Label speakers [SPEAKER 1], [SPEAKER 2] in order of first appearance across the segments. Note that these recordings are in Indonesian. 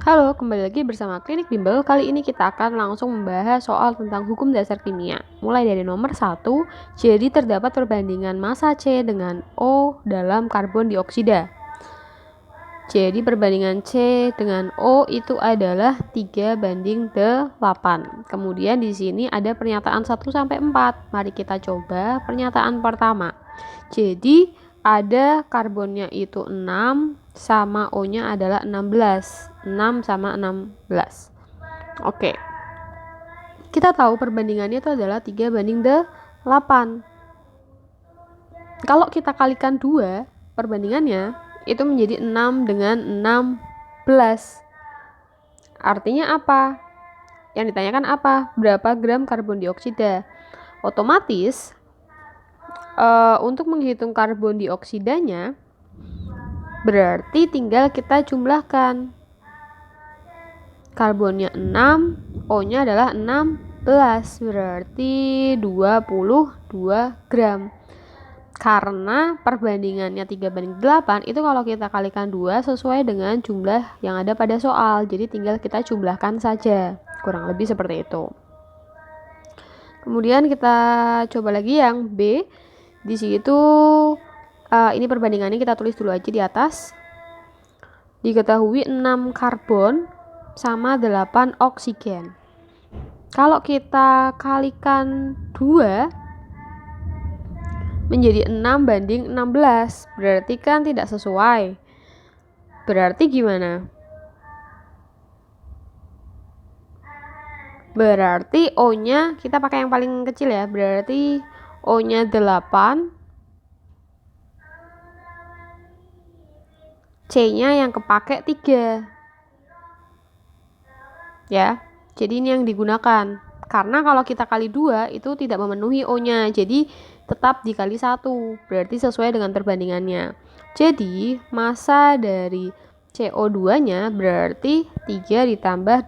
[SPEAKER 1] Halo, kembali lagi bersama Klinik Bimbel. Kali ini kita akan langsung membahas soal tentang hukum dasar kimia. Mulai dari nomor 1, jadi terdapat perbandingan massa C dengan O dalam karbon dioksida. Jadi perbandingan C dengan O itu adalah 3:8. Kemudian di sini ada pernyataan 1 sampai 4. Mari kita coba pernyataan pertama. Jadi ada karbonnya itu 6 sama O-nya adalah 16. 6 sama 16. Oke. Kita tahu perbandingannya itu adalah 3:8. Kalau kita kalikan 2, perbandingannya itu menjadi 6 dengan 16. Artinya apa? Yang ditanyakan apa? Berapa gram karbon dioksida? Otomatis untuk menghitung karbon dioksidanya berarti tinggal kita jumlahkan. Karbonnya 6, O-nya adalah 16, berarti 22 gram. Karena perbandingannya 3:8 itu kalau kita kalikan 2 sesuai dengan jumlah yang ada pada soal. Jadi tinggal kita jumlahkan saja. Kurang lebih seperti itu. Kemudian kita coba lagi yang B. Di situ ini perbandingannya kita tulis dulu aja di atas. Diketahui 6 karbon sama 8 oksigen. Kalau kita kalikan 2 menjadi 6:16, berarti kan tidak sesuai. Berarti gimana? Berarti O-nya kita pakai yang paling kecil ya. Berarti O-nya 8, C-nya yang kepake 3. Ya, jadi ini yang digunakan. Karena kalau kita kali 2 itu tidak memenuhi O-nya. Jadi tetap dikali 1. Berarti sesuai dengan perbandingannya. Jadi massa dari CO2-nya berarti 3 ditambah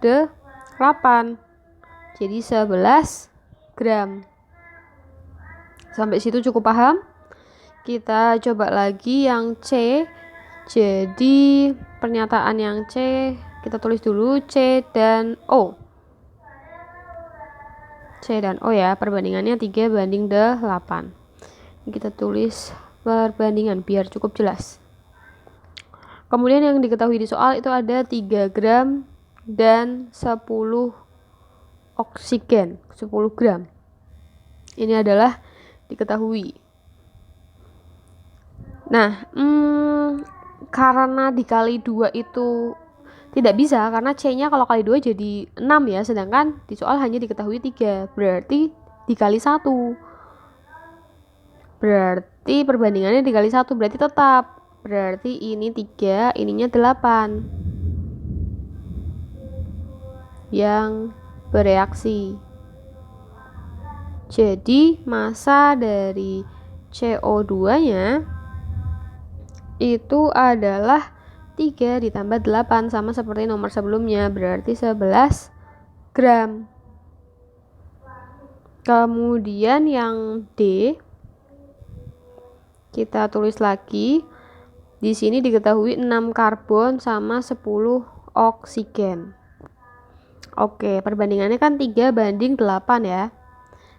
[SPEAKER 1] 8. Jadi 11 gram. Sampai situ cukup paham? Kita coba lagi yang C. Jadi pernyataan yang C kita tulis dulu C dan O. C dan O ya, perbandingannya 3:8. Kita tulis perbandingan biar cukup jelas. Kemudian yang diketahui di soal itu ada 3 gram dan 10 oksigen, 10 gram. Ini adalah diketahui. Nah, karena dikali 2 itu tidak bisa, karena C-nya kalau kali 2 jadi 6 ya, sedangkan di soal hanya diketahui 3, berarti dikali 1. Berarti perbandingannya dikali 1, berarti tetap. Berarti ini 3, ininya 8 yang bereaksi. Jadi massa dari CO2-nya itu adalah 3 ditambah 8 sama seperti nomor sebelumnya, berarti 11 gram. Kemudian yang D kita tulis lagi. Di sini diketahui 6 karbon sama 10 oksigen. Oke, perbandingannya kan 3:8 ya.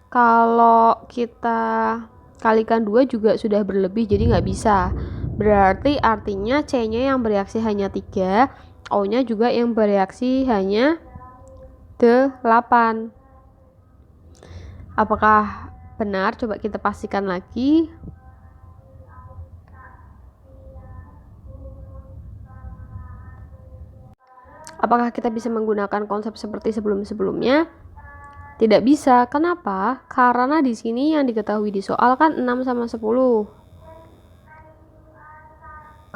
[SPEAKER 1] Kalau kita kalikan 2 juga sudah berlebih, jadi nggak bisa. Berarti artinya C-nya yang bereaksi hanya 3, O-nya juga yang bereaksi hanya 8. Apakah benar? Coba kita pastikan lagi. Apakah kita bisa menggunakan konsep seperti sebelum-sebelumnya? Tidak bisa. Kenapa? Karena di sini yang diketahui di soal kan 6 sama 10.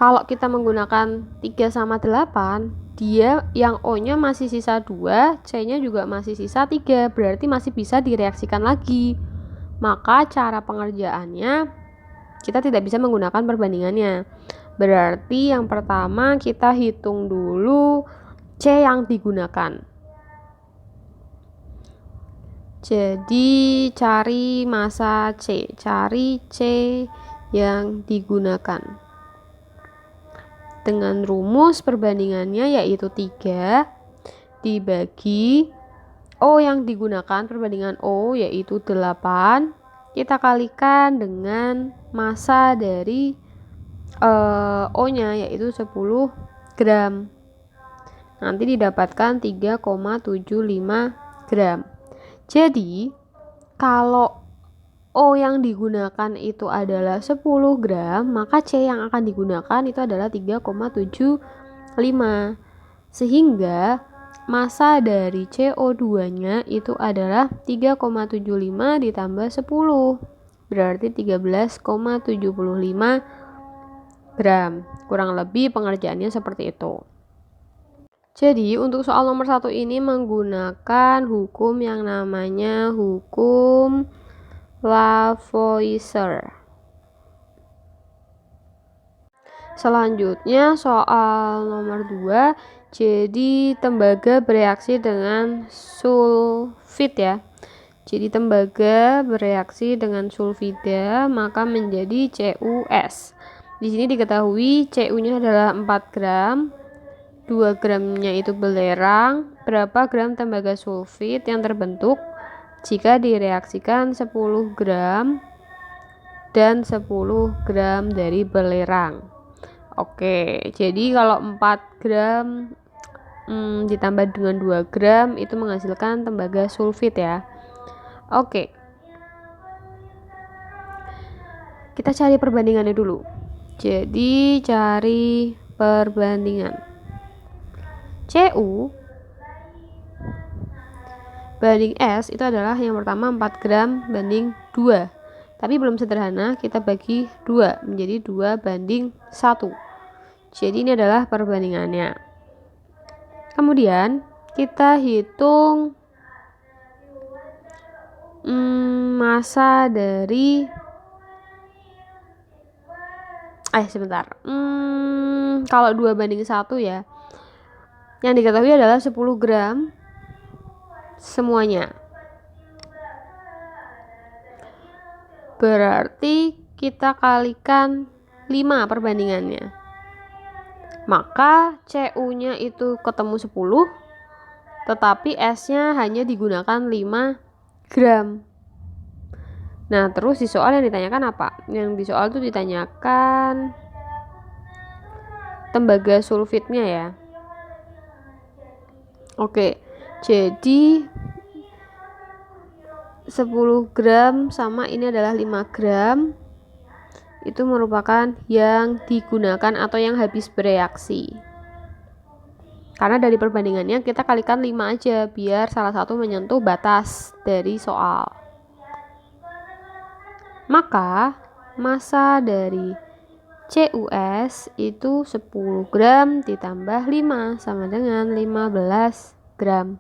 [SPEAKER 1] Kalau kita menggunakan 3 sama 8, dia yang O-nya masih sisa 2, C-nya juga masih sisa 3, berarti masih bisa direaksikan lagi. Maka cara pengerjaannya kita tidak bisa menggunakan perbandingannya. Berarti yang pertama kita hitung dulu C yang digunakan. Jadi cari massa C, cari C yang digunakan. dengan rumus perbandingannya yaitu 3 dibagi O yang digunakan perbandingan O yaitu 8, kita kalikan dengan massa dari O-nya yaitu 10 gram. Nanti didapatkan 3,75 gram. Jadi kalau O yang digunakan itu adalah 10 gram, maka C yang akan digunakan itu adalah 3,75. Sehingga massa dari CO2-nya itu adalah 3,75 ditambah 10. Berarti 13,75 gram. Kurang lebih pengerjaannya seperti itu. Jadi untuk soal nomor 1 ini menggunakan hukum yang namanya hukum Lavoisier. Selanjutnya soal nomor 2, jadi tembaga bereaksi dengan sulfit ya. Jadi tembaga bereaksi dengan sulfida maka menjadi CuS. Di sini diketahui Cu-nya adalah 4 gram. 2 gramnya itu belerang. Berapa gram tembaga sulfit yang terbentuk jika direaksikan 10 gram dan 10 gram dari belerang. Oke, jadi kalau 4 gram ditambah dengan 2 gram itu menghasilkan tembaga sulfit ya. Oke, kita cari perbandingannya dulu. Jadi cari perbandingan Cu banding S itu adalah yang pertama 4 gram banding 2. Tapi belum sederhana, kita bagi 2 menjadi 2 banding 1. Jadi ini adalah perbandingannya. Kemudian kita hitung massa dari kalau 2 banding 1 ya. Yang diketahui adalah 10 gram semuanya. Berarti kita kalikan 5 perbandingannya. Maka Cu-nya itu ketemu 10, tetapi S-nya hanya digunakan 5 gram. Nah, terus di soal yang ditanyakan apa? Yang di soal itu ditanyakan tembaga sulfitnya ya. Oke, jadi 10 gram sama ini adalah 5 gram. Itu merupakan yang digunakan atau yang habis bereaksi. Karena dari perbandingannya kita kalikan 5 aja biar salah satu menyentuh batas dari soal. Maka massa dari CuS itu 10 gram ditambah 5 sama dengan 15 gram.